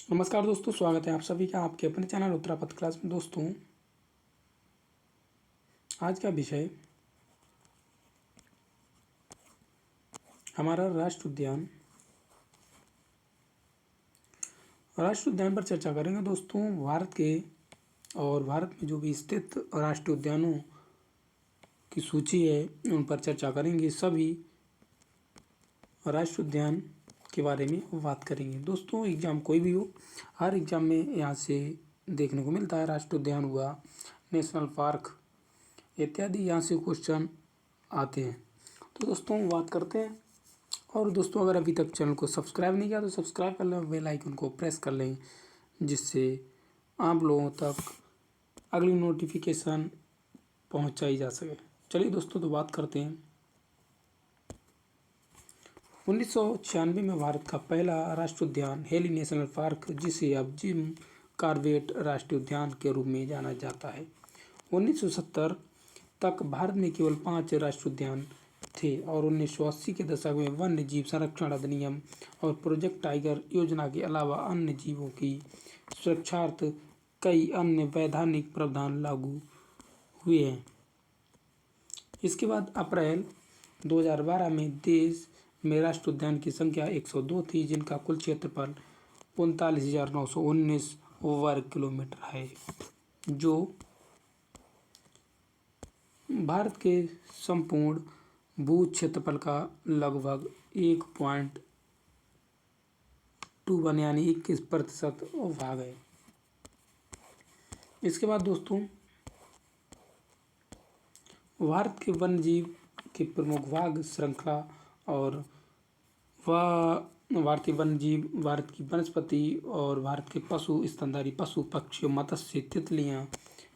नमस्कार दोस्तों, स्वागत है आप सभी का आपके अपने चैनल उत्तरापथ क्लास में। दोस्तों, आज का विषय हमारा राष्ट्रीय उद्यान पर चर्चा करेंगे। दोस्तों, भारत में जो भी स्थित राष्ट्रीय उद्यानों की सूची है उन पर चर्चा करेंगे। सभी राष्ट्रीय उद्यान के बारे में बात करेंगे। दोस्तों, एग्ज़ाम कोई भी हो, हर एग्ज़ाम में यहाँ से देखने को मिलता है। राष्ट्रीय उद्यान हुआ, नेशनल पार्क इत्यादि, यहाँ से क्वेश्चन आते हैं। तो दोस्तों, बात करते हैं। और दोस्तों, अगर अभी तक चैनल को सब्सक्राइब नहीं किया तो सब्सक्राइब कर लें, बेल आइकन को प्रेस कर लें, जिससे आप लोगों तक अगली नोटिफिकेशन पहुंचाई जा सके। चलिए दोस्तों, तो बात करते हैं। 1996 में भारत का पहला राष्ट्रीय उद्यान हेली नेशनल पार्क, जिसे अब जिम कॉर्बेट राष्ट्रीय उद्यान के रूप में जाना जाता है। 1970 तक भारत में केवल 5 राष्ट्रीय उद्यान थे और 1980 के दशक में वन्य जीव संरक्षण अधिनियम और प्रोजेक्ट टाइगर योजना के अलावा अन्य जीवों की सुरक्षार्थ कई अन्य वैधानिक प्रावधान लागू हुए हैं। इसके बाद अप्रैल 2012 में देश में राष्ट्रीय उद्यान की संख्या 102 थी, जिनका कुल क्षेत्रफल 39,919 वर्ग किलोमीटर है, जो भारत के संपूर्ण भू क्षेत्रफल का लगभग 1.21 यानी 21% भाग है। इसके बाद दोस्तों, भारत के वन्य जीव के प्रमुख भाग श्रृंखला और भारतीय वन्य जीव, भारत की वनस्पति और भारत के पशु, स्तनधारी पशु, पक्षी, मत्स्य, तितलियां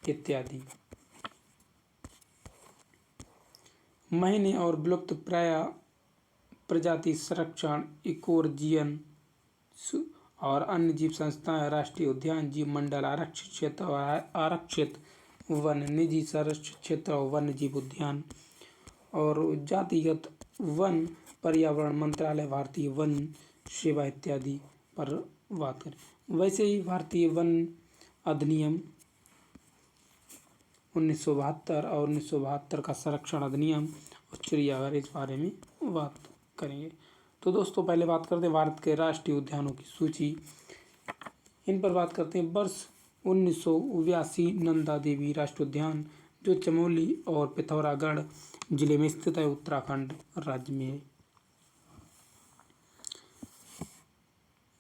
इत्यादि। महीने और विलुप्त प्राय प्रजाति संरक्षण, इकोरिजियन और अन्य जीव संस्थाएं, राष्ट्रीय उद्यान, जीव मंडल, आरक्षित क्षेत्र और आरक्षित वन, निजी संरक्षित क्षेत्र और वन्य जीव उद्यान और जातिगत वन, पर्यावरण मंत्रालय, भारतीय वन सेवा इत्यादि पर बात करें। वैसे ही भारतीय वन अधिनियम 1972 और 1972 का संरक्षण अधिनियम और चिड़ियाघर, इस बारे में बात करेंगे। तो दोस्तों, पहले बात करते हैं भारत के राष्ट्रीय उद्यानों की सूची। इन पर बात करते हैं। वर्ष 1982 नंदा देवी राष्ट्रीय उद्यान, जो चमोली और पिथौरागढ़ जिले में स्थित है, उत्तराखंड राज्य में है।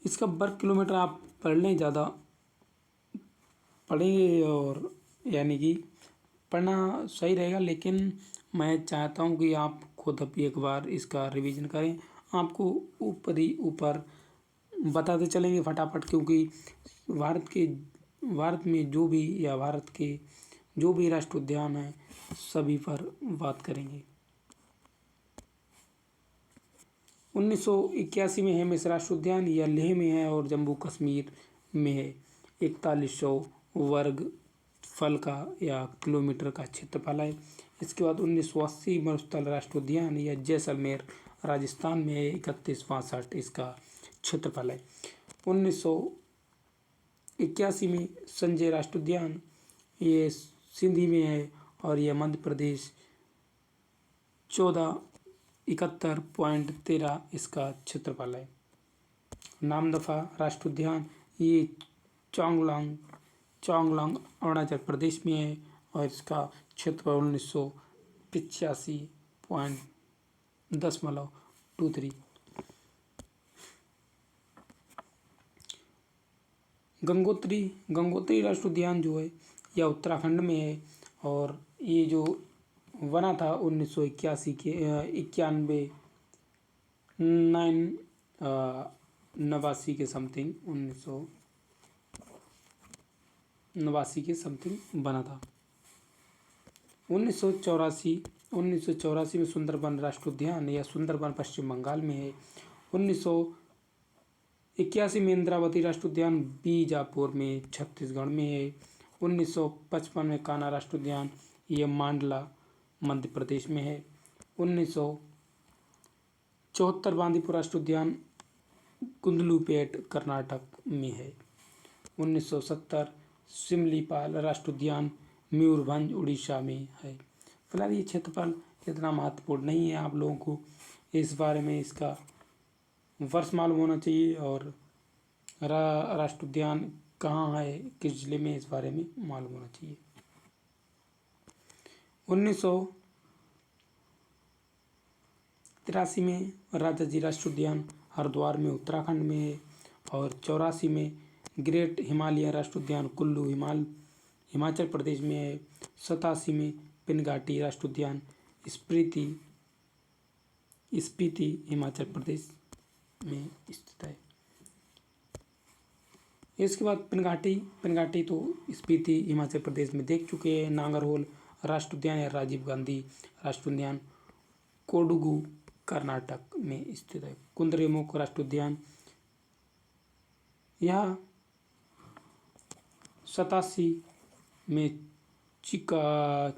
इसका वर्ग किलोमीटर आप पढ़ लें, ज़्यादा पढ़ेंगे और यानी कि पढ़ना सही रहेगा, लेकिन मैं चाहता हूं कि आप खुद भी एक बार इसका रिवीजन करें। आपको ऊपर बताते चलेंगे फटाफट, क्योंकि भारत में जो भी राष्ट्रीय उद्यान है सभी पर बात करेंगे। 1981 में हेमिस राष्ट्रीय उद्यान, यह लेह में है और जम्मू कश्मीर में है। 4100 वर्ग फल का या किलोमीटर का क्षेत्रफल है। इसके बाद 1980 मरुस्थल राष्ट्रीय उद्यान, यह जैसलमेर राजस्थान में है। 3162 इसका क्षेत्रफल है। 1981 में संजय राष्ट्रीय उद्यान, ये सिंधी में है और यह मध्य प्रदेश। 1471.13 इसका क्षेत्रफल है। नामदफा राष्ट्रीय उद्यान, ये चांगलांग अरुणाचल प्रदेश में है और इसका क्षेत्रफल 1985.1023। गंगोत्री राष्ट्रीय उद्यान जो है यह उत्तराखंड में है और ये जो बना था 1981 के 89 के समथिंग, 1989 के समथिंग बना था। 1984 में सुंदरबन राष्ट्रीय उद्यान, या सुंदरबन पश्चिम बंगाल में है। 1981 में इंद्रावती राष्ट्रीय उद्यान बीजापुर में छत्तीसगढ़ में है। 1955 में कान्हा राष्ट्रीय उद्यान, यह मांडला मध्य प्रदेश में है। 1974 बांदीपुर राष्ट्रीय उद्यान गुंडलुपेट कर्नाटक में है। 1970 सिमलीपाल राष्ट्रीय उद्यान मयूरभंज उड़ीसा में है। फिलहाल ये क्षेत्रफल इतना महत्वपूर्ण नहीं है, आप लोगों को इस बारे में इसका वर्ष मालूम होना चाहिए और राष्ट्रीय उद्यान कहाँ है, किस जिले में, इस बारे में मालूम होना चाहिए। 1983 में राजाजी राष्ट्रीय उद्यान हरिद्वार में उत्तराखंड में है और 84 में ग्रेट हिमालय राष्ट्रीय उद्यान कुल्लू हिमाचल प्रदेश में है। 87 में पिनघाटी राष्ट्रीय उद्यान स्पीति हिमाचल प्रदेश में स्थित है। इसके बाद पिनघाटी तो स्पीति हिमाचल प्रदेश में देख चुके हैं। नागरहोल राष्ट्रीय उद्यान या राजीव गांधी राष्ट्रीय उद्यान कोडगू कर्नाटक में स्थित है। कुद्रेमुख राष्ट्रीय उद्यान यह 87 में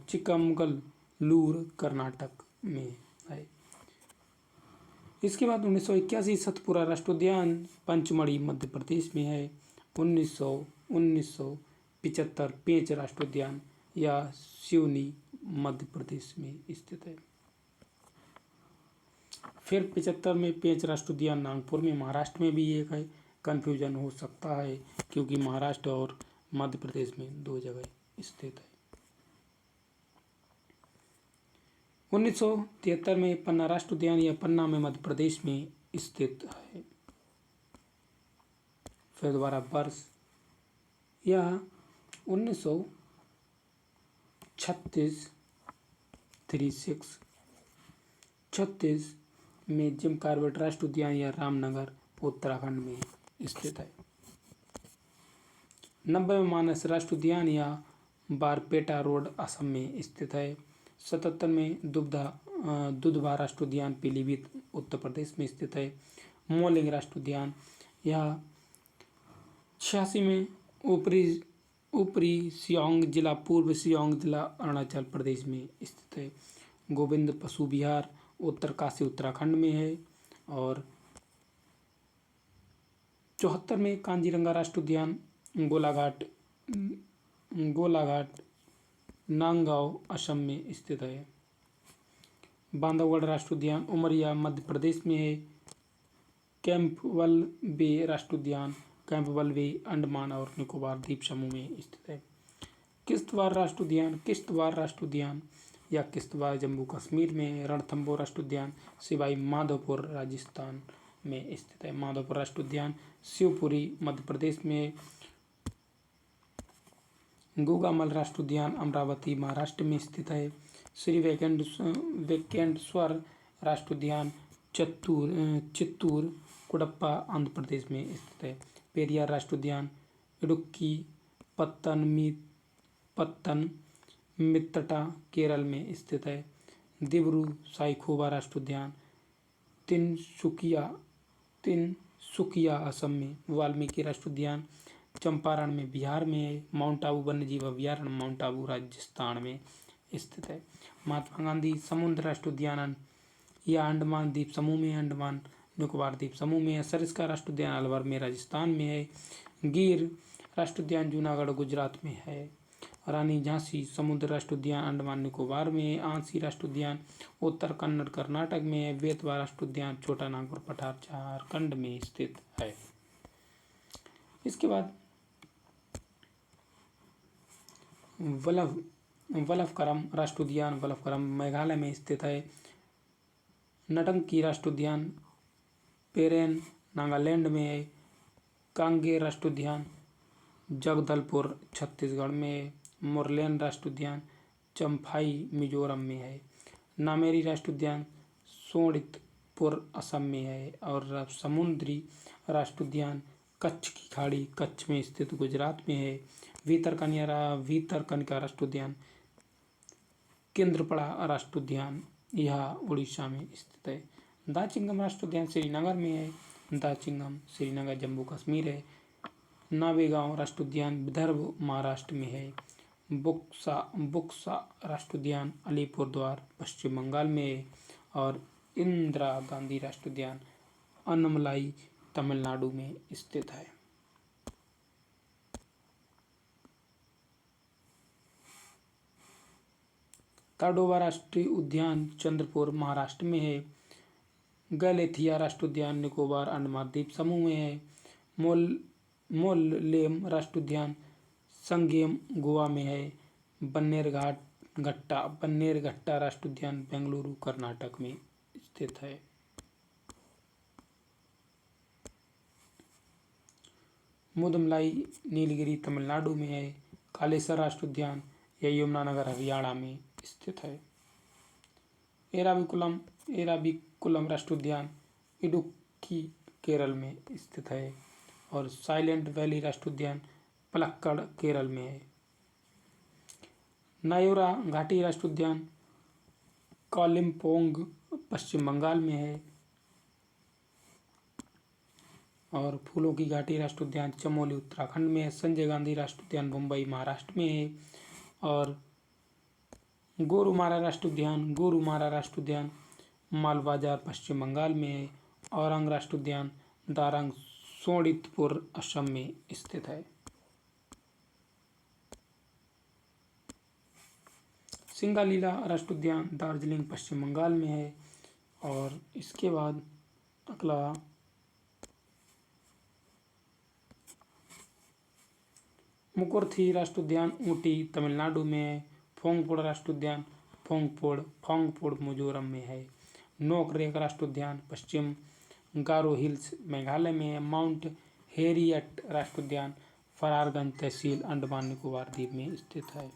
चिकमगलूर कर्नाटक में है। इसके बाद 1981 सतपुरा राष्ट्रीय उद्यान पंचमढ़ी मध्य प्रदेश में है। 1975 पेंच राष्ट्रीय उद्यान या सिवनी मध्य प्रदेश में स्थित है। फिर 75 में पेंच राष्ट्रीय उद्यान नागपुर में महाराष्ट्र में भी एक है। कन्फ्यूजन हो सकता है क्योंकि महाराष्ट्र और मध्य प्रदेश में दो जगह स्थित है। 1973 में पन्ना राष्ट्रीय उद्यान या पन्ना में मध्य प्रदेश में स्थित है। फिर दोबारा वर्ष यह 1936 में जिम कॉर्बेट राष्ट्रीय उद्यान या रामनगर उत्तराखंड में स्थित है। 90 में मानस राष्ट्रीय उद्यान या बारपेटा रोड असम में स्थित है। 77 में दुधवा राष्ट्रीय उद्यान पीलीभीत उत्तर प्रदेश में स्थित है। मोलिंग राष्ट्रीय उद्यान यह 86 में ऊपरी सियांग जिला पूर्व सियांग जिला अरुणाचल प्रदेश में स्थित है। गोविंद पशु विहार उत्तरकाशी उत्तराखंड में है। और 74 में कांजीरंगा राष्ट्रीय उद्यान गोलाघाट नांगगांव असम में स्थित है। बांधवगढ़ राष्ट्रीय उद्यान उमरिया मध्य प्रदेश में है। कैंपबेल बे राष्ट्रीय उद्यान कैंपबेल बे अंडमान और निकोबार द्वीप समूह में स्थित है। किश्तवाड़ राष्ट्रीय उद्यान या किश्तवाड़ जम्मू कश्मीर में। रणथंभौर राष्ट्रीय उद्यान सिवाई माधोपुर राजस्थान में स्थित है। माधोपुर राष्ट्रीय उद्यान शिवपुरी मध्य प्रदेश में। गोगामल राष्ट्रीय उद्यान अमरावती महाराष्ट्र में स्थित है। श्री वेंकटेश्वर राष्ट्रीय उद्यान चित्तूर कुडप्पा आंध्र प्रदेश में स्थित है। पेरियार राष्ट्रीय उद्यान इडुक्की पत्तनमथिट्टा केरल में स्थित है। दिब्रू साईखोवा राष्ट्रीय उद्यान तिनसुकिया असम में। वाल्मीकि राष्ट्रीय उद्यान चंपारण में बिहार में है। माउंट आबू वन्यजीव अभयारण्य माउंट आबू राजस्थान में स्थित है। महात्मा गांधी समुद्र राष्ट्रीय उद्यान यह अंडमान द्वीप समूह में, अंडमान निकोबार द्वीप समूह में है। सरिस्का राष्ट्रीय उद्यान अलवर में राजस्थान में है। गिर राष्ट्रीय उद्यान जूनागढ़ गुजरात में है। रानी झांसी समुद्र राष्ट्रीय उद्यान अंडमान निकोबार में है। आंसी राष्ट्रीय उद्यान उत्तर कन्नड़ कर्नाटक में है। बेतवा राष्ट्रीय उद्यान छोटा नागपुर पठार झारखंड में स्थित है। इसके बाद वलफकरम राष्ट्रीय उद्यान वलफकरम मेघालय में स्थित है। नटंकी राष्ट्रीय उद्यान पेरेन नागालैंड में है। कांगे राष्ट्रीय उद्यान जगदलपुर छत्तीसगढ़ में है। मुरलेन राष्ट्रीय उद्यान चम्फाई मिजोरम में है। नामेरी राष्ट्रीय उद्यान सोनितपुर असम में है। और समुद्री राष्ट्रीय उद्यान कच्छ की खाड़ी कच्छ में स्थित गुजरात में है। वीतरकनिका राष्ट्रीय उद्यान केंद्रपड़ा राष्ट्रीय उद्यान यह उड़ीसा में स्थित है। दाचिंगम राष्ट्रीय उद्यान श्रीनगर में है। दाचिंगम श्रीनगर जम्मू कश्मीर है। नावेगांव राष्ट्रीय उद्यान विदर्भ महाराष्ट्र में है। बुक्सा राष्ट्रीय उद्यान अलीपुरद्वार पश्चिम बंगाल में है। और इंदिरा गांधी राष्ट्रीय उद्यान अन्नमलाई तमिलनाडु में स्थित है। ताडोबा राष्ट्रीय उद्यान चंद्रपुर महाराष्ट्र में है। गैलेथिया राष्ट्रीय उद्यान निकोबार अंडमान द्वीप समूह में है। मोल्लेम राष्ट्रीय उद्यान संगेम गोवा में है। बन्नेरघट्टा राष्ट्रीय उद्यान बेंगलुरु कर्नाटक में स्थित है। मुदमलाई नीलगिरी तमिलनाडु में है। कालेसर राष्ट्रीय उद्यान यह यमुनानगर हरियाणा में स्थित है। एराविकुलम राष्ट्रीय उद्यान इडुक्की केरल में स्थित है। और साइलेंट वैली राष्ट्रीय उद्यान पलक्कड़ केरल में है। नायोरा घाटी राष्ट्रीय उद्यान कालिम्पोंग पश्चिम बंगाल में है। और फूलों की घाटी राष्ट्रीय उद्यान चमोली उत्तराखंड में है। संजय गांधी राष्ट्रीय उद्यान मुंबई महाराष्ट्र में है। और गोरुमारा राष्ट्रीय उद्यान मालबाजार पश्चिम बंगाल में है। औरंग राष्ट्रीय उद्यान दारंग सोनितपुर असम में स्थित है। सिंगालीला राष्ट्रीय उद्यान दार्जिलिंग पश्चिम बंगाल में है। और इसके बाद अगला मुकुरथी राष्ट्रीय उद्यान ऊटी तमिलनाडु में है। फोंगपोड़ राष्ट्रीय उद्यान फोंगपोड़ मिजोरम में है। नोकरेक राष्ट्रीय उद्यान पश्चिम गारो हिल्स मेघालय में है। माउंट हेरियट राष्ट्रीय उद्यान फरारगंज तहसील अंडमान निकोबार द्वीप में स्थित है।